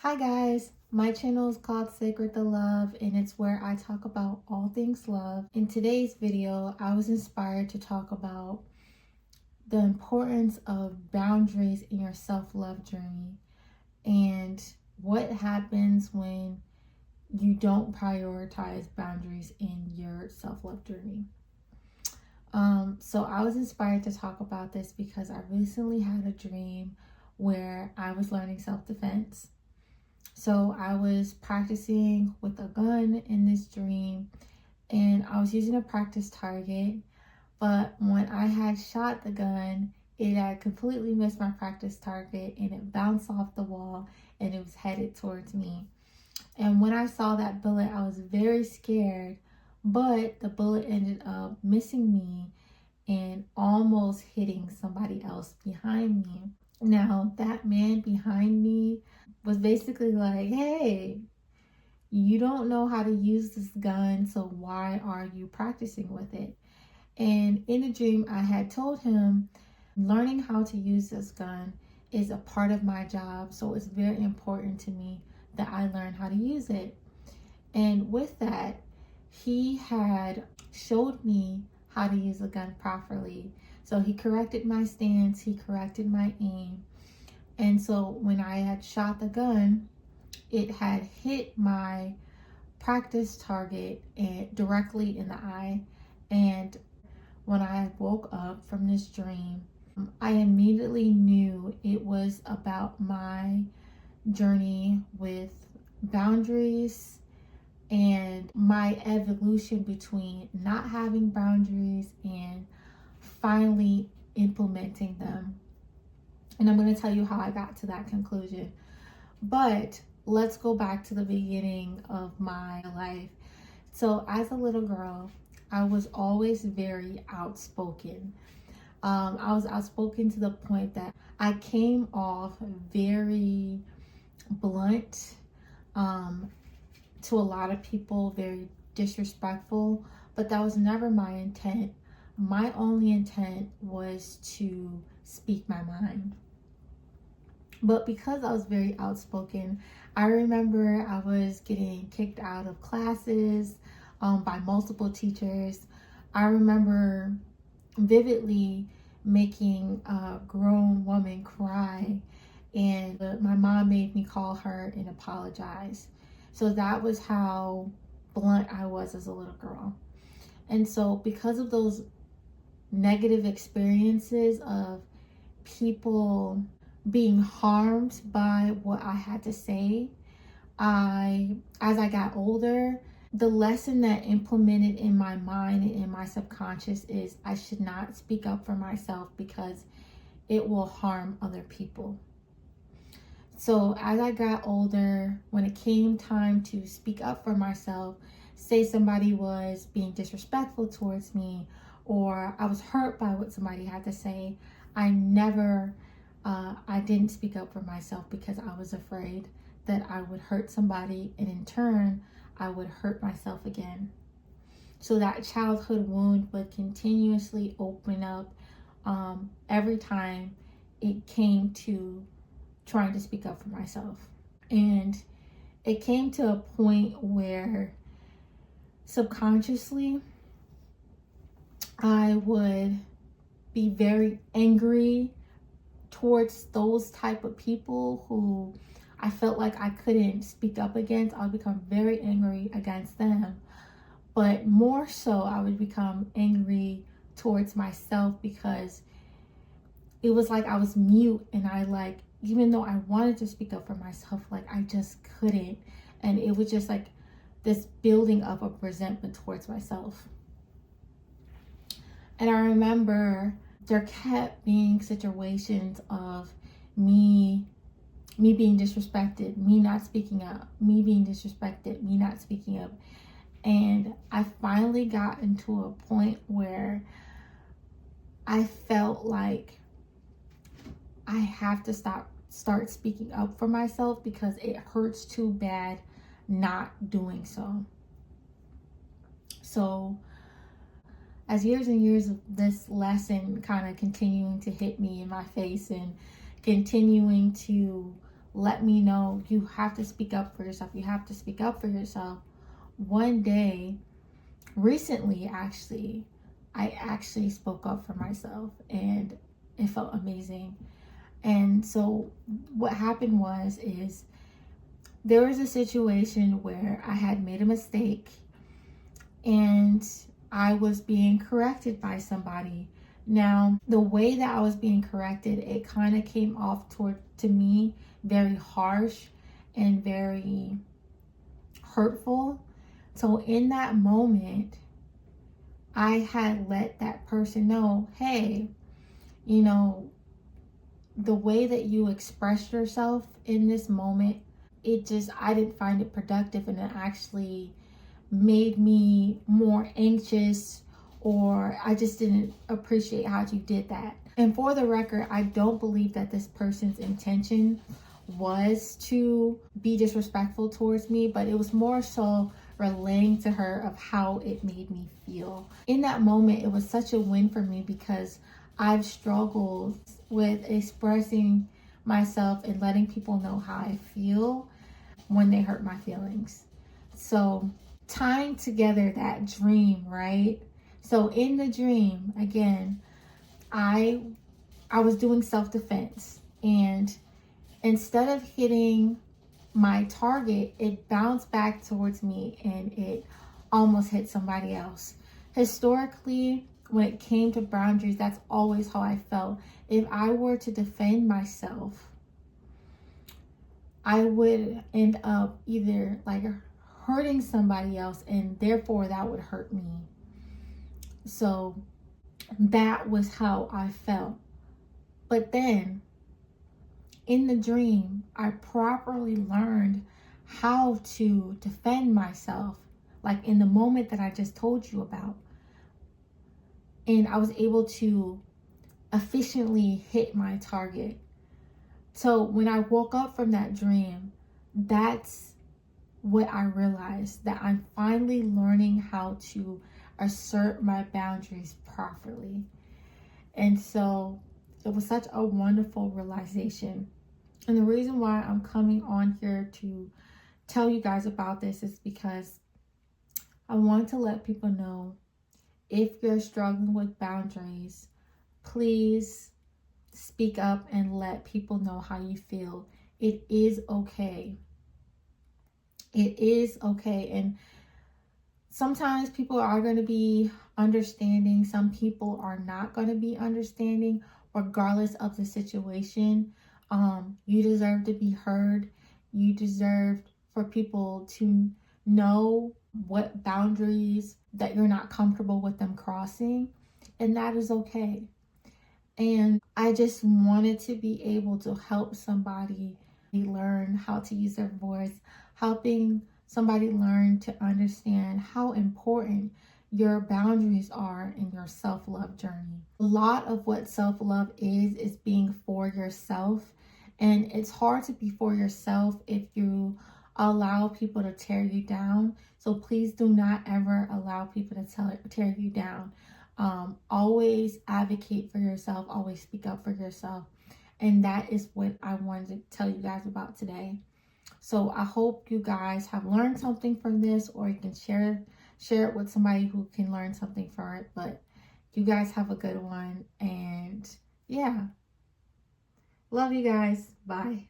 Hi guys, my channel is called Sacred to Love and it's where I talk about all things love. In today's video, I was inspired to talk about the importance of boundaries in your self-love journey and what happens when you don't prioritize boundaries in your self-love journey. So I was inspired to talk about this because I recently had a dream where I was learning self-defense. So I was practicing with a gun in this dream and I was using a practice target, but when I had shot the gun, it had completely missed my practice target and it bounced off the wall and it was headed towards me. And when I saw that bullet, I was very scared, but the bullet ended up missing me and almost hitting somebody else behind me. Now, that man behind me was basically like, hey, you don't know how to use this gun, so why are you practicing with it? And in the dream, I had told him, learning how to use this gun is a part of my job, so it's very important to me that I learn how to use it. And with that, he had showed me how to use a gun properly. So he corrected my stance, he corrected my aim. And so when I had shot the gun, it had hit my practice target directly in the eye. And when I woke up from this dream, I immediately knew it was about my journey with boundaries and my evolution between not having boundaries and finally implementing them. And I'm going to tell you how I got to that conclusion. But let's go back to the beginning of my life. So as a little girl, I was always very outspoken. I was outspoken to the point that I came off very blunt, to a lot of people, very disrespectful, but that was never my intent. My only intent was to speak my mind. But because I was very outspoken, I remember I was getting kicked out of classes by multiple teachers. I remember vividly making a grown woman cry, and my mom made me call her and apologize. So that was how blunt I was as a little girl. And so because of those negative experiences of people being harmed by what I had to say, as I got older, the lesson that implemented in my mind and in my subconscious is I should not speak up for myself because it will harm other people. So as I got older, when it came time to speak up for myself, say somebody was being disrespectful towards me or I was hurt by what somebody had to say, I didn't speak up for myself because I was afraid that I would hurt somebody and in turn, I would hurt myself again. So that childhood wound would continuously open up every time it came to trying to speak up for myself. And it came to a point where subconsciously I would be very angry towards those type of people who I felt like I couldn't speak up against. I would become very angry against them. But more so, I would become angry towards myself because it was like I was mute and even though I wanted to speak up for myself, I just couldn't. And it was just like this building up of resentment towards myself. And I remember there kept being situations of me being disrespected, me not speaking up, me being disrespected, me not speaking up. And I finally got into a point where I felt like I have to start speaking up for myself because it hurts too bad not doing so. So as years and years of this lesson kind of continuing to hit me in my face and continuing to let me know you have to speak up for yourself. You have to speak up for yourself. One day, recently actually, I actually spoke up for myself and it felt amazing. And so what happened is there was a situation where I had made a mistake and I was being corrected by somebody. Now, the way that I was being corrected, it kind of came off to me very harsh and very hurtful. So in that moment, I had let that person know, hey, you know, the way that you expressed yourself in this moment, I didn't find it productive, and it actually made me more anxious, or I just didn't appreciate how you did that. And for the record, I don't believe that this person's intention was to be disrespectful towards me, but it was more so relaying to her of how it made me feel. In that moment, it was such a win for me because I've struggled with expressing myself and letting people know how I feel when they hurt my feelings. So tying together that dream, right? So in the dream, again, I was doing self-defense, and instead of hitting my target, it bounced back towards me and it almost hit somebody else. Historically, when it came to boundaries, that's always how I felt. If I were to defend myself, I would end up either like hurting somebody else, and therefore that would hurt me. So that was how I felt. But then in the dream, I properly learned how to defend myself, like in the moment that I just told you about. And I was able to efficiently hit my target. So when I woke up from that dream, that's what I realized, that I'm finally learning how to assert my boundaries properly. And so it was such a wonderful realization. And the reason why I'm coming on here to tell you guys about this is because I want to let people know, if you're struggling with boundaries, please speak up and let people know how you feel. It is okay. It is okay. And sometimes people are going to be understanding. Some people are not going to be understanding, regardless of the situation. You deserve to be heard. You deserve for people to know what boundaries that you're not comfortable with them crossing, and that is okay. And I just wanted to be able to help somebody learn how to use their voice, helping somebody learn to understand how important your boundaries are in your self-love journey. A lot of what self-love is being for yourself. And it's hard to be for yourself if you allow people to tear you down. So please do not ever allow people to tear you down. Always advocate for yourself. Always speak up for yourself. And that is what I wanted to tell you guys about today. So I hope you guys have learned something from this, or you can share it with somebody who can learn something from it. But you guys have a good one. And yeah. Love you guys. Bye.